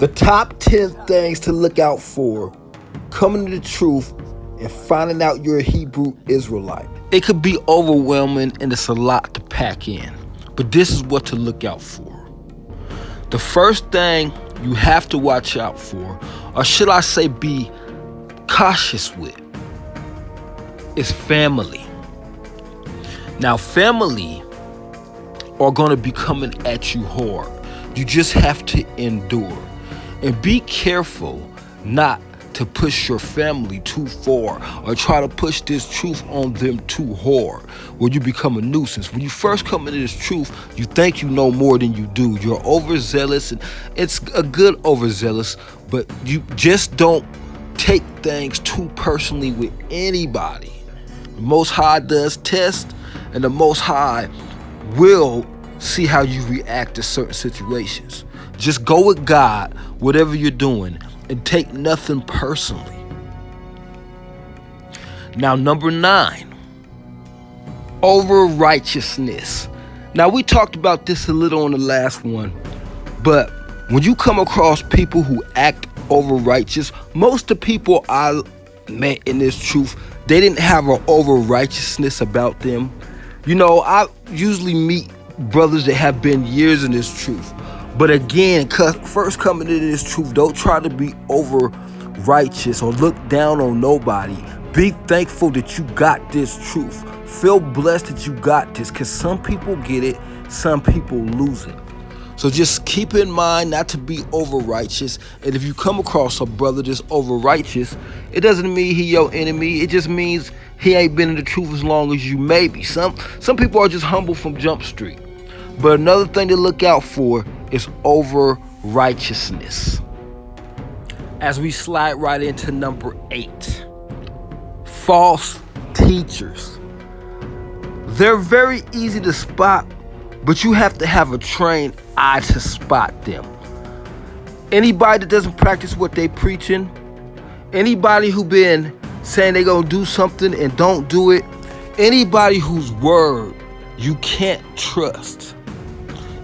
The top 10 things to look out for coming to the truth and finding out you're a Hebrew Israelite. It could be overwhelming and it's a lot to pack in, but this is what to look out for. The first thing you have to watch out for, or should I say be cautious with, is family. Now, family are going to be coming at you hard. You just have to endure. And be careful not to push your family too far or try to push this truth on them too hard where you become a nuisance. When you first come into this truth, you think you know more than you do. You're overzealous, and it's a good overzealous, but you just don't take things too personally with anybody. The Most High does test, and the Most High will see how you react to certain situations. Just go with God, whatever you're doing, and take nothing personally. Now, number 9, over righteousness. Now, we talked about this a little on the last one, but when you come across people who act over righteous, most of the people I met in this truth, they didn't have an over righteousness about them. You know, I usually meet brothers that have been years in this truth. But again, first coming into this truth, don't try to be over righteous or look down on nobody. Be thankful that you got this truth. Feel blessed that you got this, because some people get it, some people lose it. So just keep in mind not to be over righteous. And if you come across a brother that's over righteous, it doesn't mean he your enemy. It just means he ain't been in the truth as long as you may be. Some people are just humble from Jump Street. But another thing to look out for is over righteousness. As we slide right into number 8, false teachers. They're very easy to spot, but you have to have a trained eye to spot them. Anybody that doesn't practice what they preaching, anybody who been saying they gonna do something and don't do it, anybody whose word you can't trust,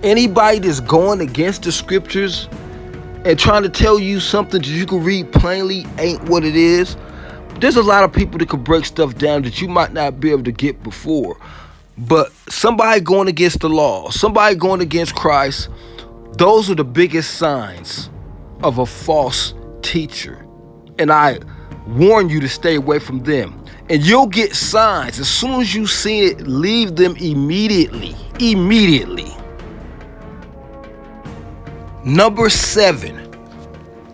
anybody that's going against the scriptures and trying to tell you something that you can read plainly ain't what it is. There's a lot of people that can break stuff down that you might not be able to get before. But somebody going against the law, somebody going against Christ, those are the biggest signs of a false teacher. And I warn you to stay away from them. And you'll get signs. As soon as you see it, leave them immediately. Immediately. Number 7,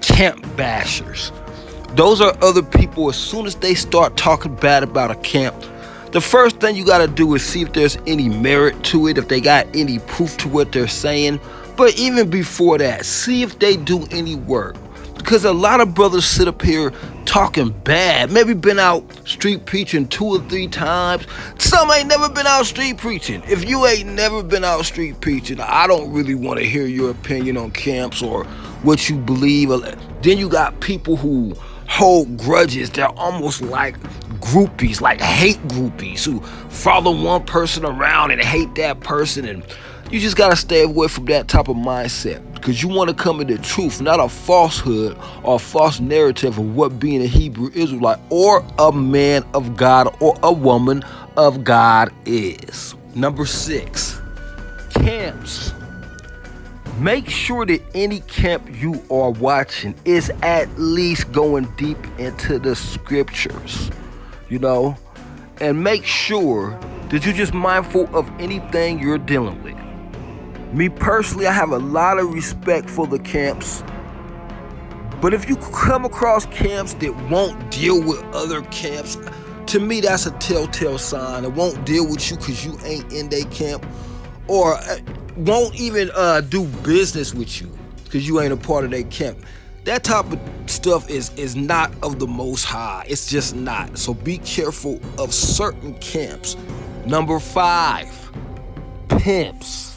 camp bashers. Those are other people, as soon as they start talking bad about a camp, the first thing you got to do is see if there's any merit to it, if they got any proof to what they're saying. But even before that, see if they do any work. Because a lot of brothers sit up here talking bad, maybe been out street preaching 2 or 3 times. Some ain't never been out street preaching. If you ain't never been out street preaching, I don't really want to hear your opinion on camps or what you believe. Then you got people who hold grudges. They're almost like groupies, like hate groupies, who follow one person around and hate that person. And you just got to stay away from that type of mindset, because you want to come into truth, not a falsehood or a false narrative of what being a Hebrew Israelite or a man of God or a woman of God is. Number 6, camps. Make sure that any camp you are watching is at least going deep into the scriptures, you know, and make sure that you're just mindful of anything you're dealing with. Me personally, I have a lot of respect for the camps, but if you come across camps that won't deal with other camps, to me that's a telltale sign. It won't deal with you because you ain't in their camp, or won't even do business with you because you ain't a part of their camp. That type of stuff is not of the Most High. It's just not. So be careful of certain camps. Number 5, pimps.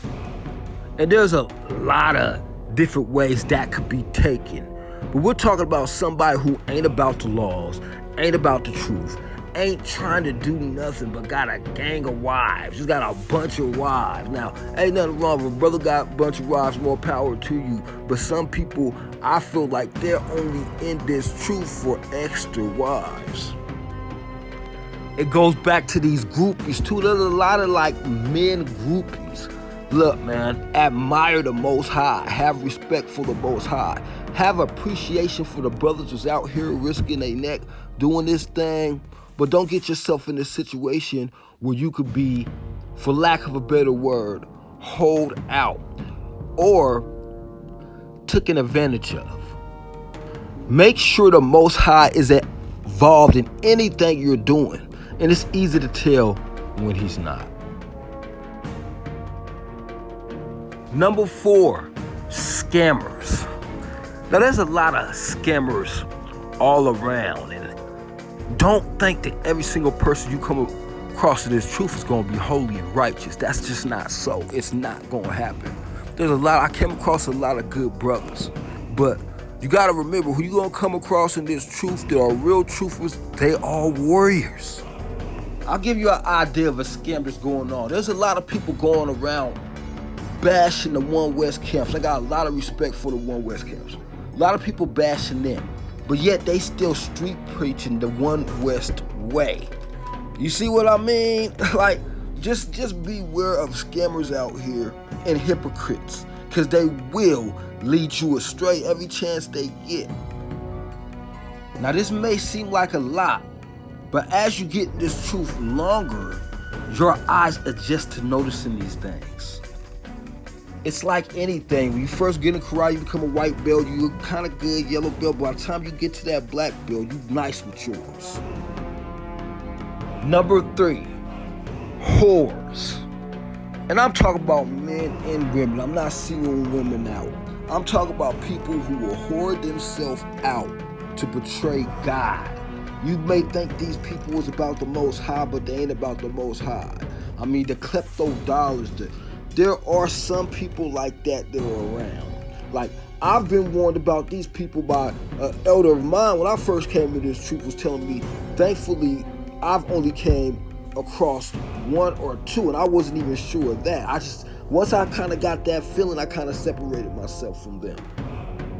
And there's a lot of different ways that could be taken. But we're talking about somebody who ain't about the laws, ain't about the truth, ain't trying to do nothing but got a gang of wives. He's got a bunch of wives. Now, ain't nothing wrong with a brother got a bunch of wives, more power to you. But some people, I feel like they're only in this truth for extra wives. It goes back to these groupies too. There's a lot of like men groupies. Look, man, admire the Most High. Have respect for the Most High. Have appreciation for the brothers who's out here risking their neck, doing this thing. But don't get yourself in a situation where you could be, for lack of a better word, hold out or taken advantage of. Make sure the Most High is involved in anything you're doing. And it's easy to tell when he's not. Number 4, scammers. Now there's a lot of scammers all around, and don't think that every single person you come across in this truth is going to be holy and righteous. That's just not so. It's not going to happen. I came across a lot of good brothers, but you got to remember who you going to come across in this truth. There are real truthers. They are warriors. I'll give you an idea of a scam that's going on. There's a lot of people going around bashing the One West camps. I got a lot of respect for the One West camps. A lot of people bashing them, but yet they still street preaching the One West way. You see what I mean? Like, just beware of scammers out here and hypocrites, because they will lead you astray every chance they get. Now, this may seem like a lot, but as you get this truth longer, your eyes adjust to noticing these things. It's like anything. When you first get in karate, you become a white belt, you're kind of good, yellow belt. By the time you get to that black belt, you nice with yours. Number 3, whores. And I'm talking about men and women. I'm not singling women out. I'm talking about people who will whore themselves out to betray God. You may think these people is about the Most High, but they ain't about the Most High. I mean, the klepto dollars. There are some people like that are around. Like, I've been warned about these people by an elder of mine when I first came to this truth, was telling me, thankfully, I've only came across 1 or 2, and I wasn't even sure of that. Once I kind of got that feeling, I kind of separated myself from them.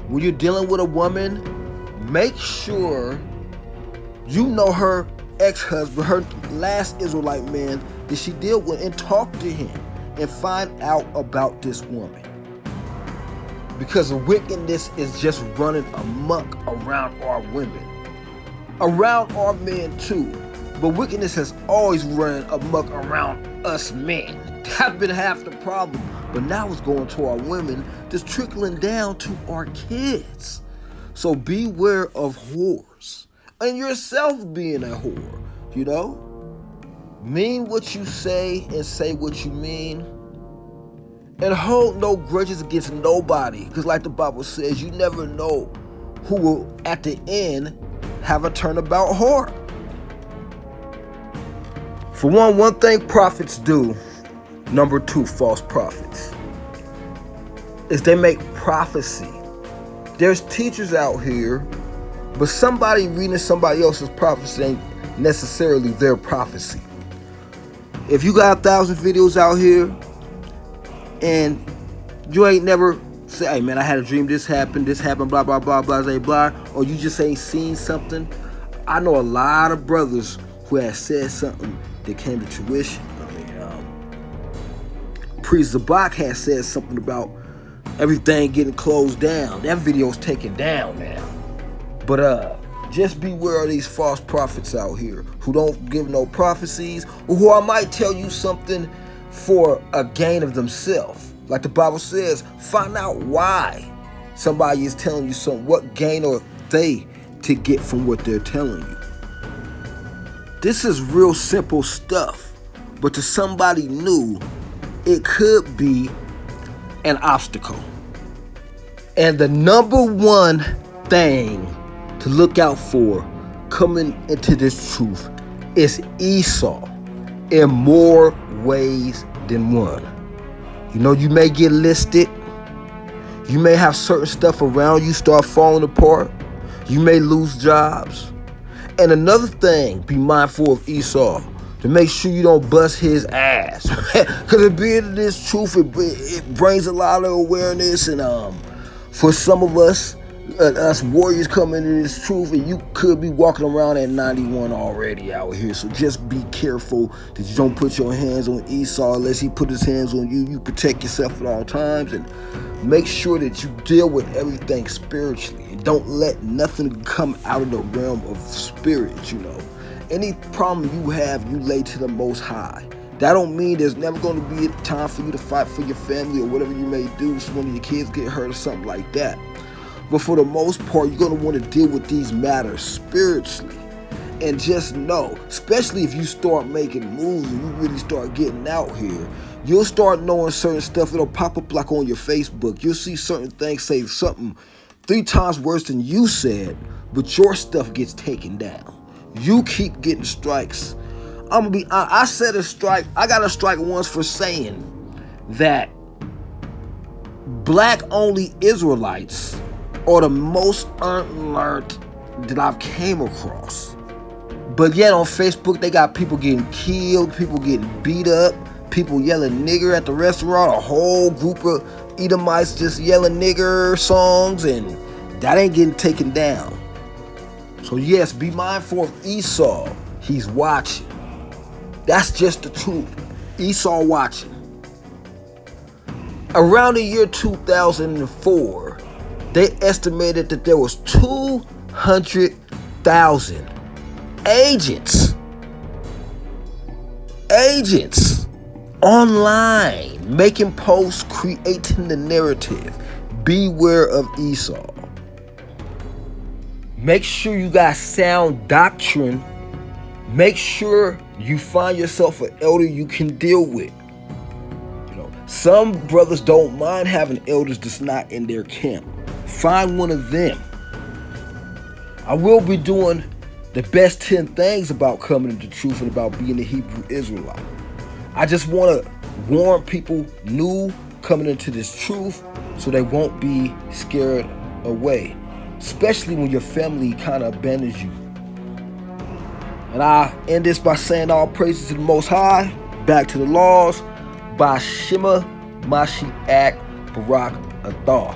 When you're dealing with a woman, make sure you know her ex-husband, her last Israelite man that she deal with, and talk to him and find out about this woman. Because the wickedness is just running amok around our women. Around our men too. But wickedness has always run amok around us men. That's been half the problem. But now it's going to our women, just trickling down to our kids. So beware of whores. And yourself being a whore, you know? Mean what you say and say what you mean. And hold no grudges against nobody. Because like the Bible says, you never know who will, at the end, have a turnabout whore. For one thing prophets do, number 2, false prophets, is they make prophecy. There's teachers out here, but somebody reading somebody else's prophecy ain't necessarily their prophecy. If you got 1,000 videos out here and you ain't never say, hey man, I had a dream, this happened, blah, blah, blah, blah, blah, or you just ain't seen something. I know a lot of brothers who have said something that came to fruition. Priest Zabak has said something about everything getting closed down. That video's taken down now. But just beware of these false prophets out here who don't give no prophecies, or who I might tell you something for a gain of themselves. Like the Bible says, find out why somebody is telling you something. What gain are they to get from what they're telling you? This is real simple stuff, but to somebody new, it could be an obstacle. And the number 1 thing to look out for coming into this truth is Esau in more ways than one. You know, you may get listed. You may have certain stuff around you start falling apart. You may lose jobs. And another thing, be mindful of Esau, to make sure you don't bust his ass. Because it being this truth, it brings a lot of awareness. And for some of us warriors coming into this truth, and you could be walking around at 91 already out here. So just be careful that you don't put your hands on Esau unless he put his hands on you. You protect yourself at all times, and make sure that you deal with everything spiritually, and don't let nothing come out of the realm of spirit. Any problem you have, you lay to the Most High. That don't mean there's never going to be a time for you to fight for your family or whatever you may do, so one of your kids get hurt or something like that. But for the most part, you're going to want to deal with these matters spiritually. And just know, especially if you start making moves and you really start getting out here, you'll start knowing certain stuff. It'll pop up like on your Facebook. You'll see certain things say something 3 times worse than you said, but your stuff gets taken down. You keep getting strikes. I said a strike. I got a strike once for saying that black-only Israelites are the most unlearned that I've came across. But yet on Facebook, they got people getting killed, people getting beat up, people yelling nigger at the restaurant, a whole group of Edomites just yelling nigger songs, and that ain't getting taken down. So yes, be mindful of Esau. He's watching. That's just the truth. Esau watching. Around the year 2004, they estimated that there was 200,000 agents online making posts, creating the narrative. Beware of Esau. Make sure you got sound doctrine. Make sure you find yourself an elder you can deal with. Some brothers don't mind having elders that's not in their camp. Find one of them. I will be doing the best 10 things about coming into truth and about being a Hebrew Israelite. I just want to warn people new coming into this truth so they won't be scared away, especially when your family kind of abandons you. And I end this by saying all praises to the Most High, back to the laws, by Shema Mashiach Barak Athar.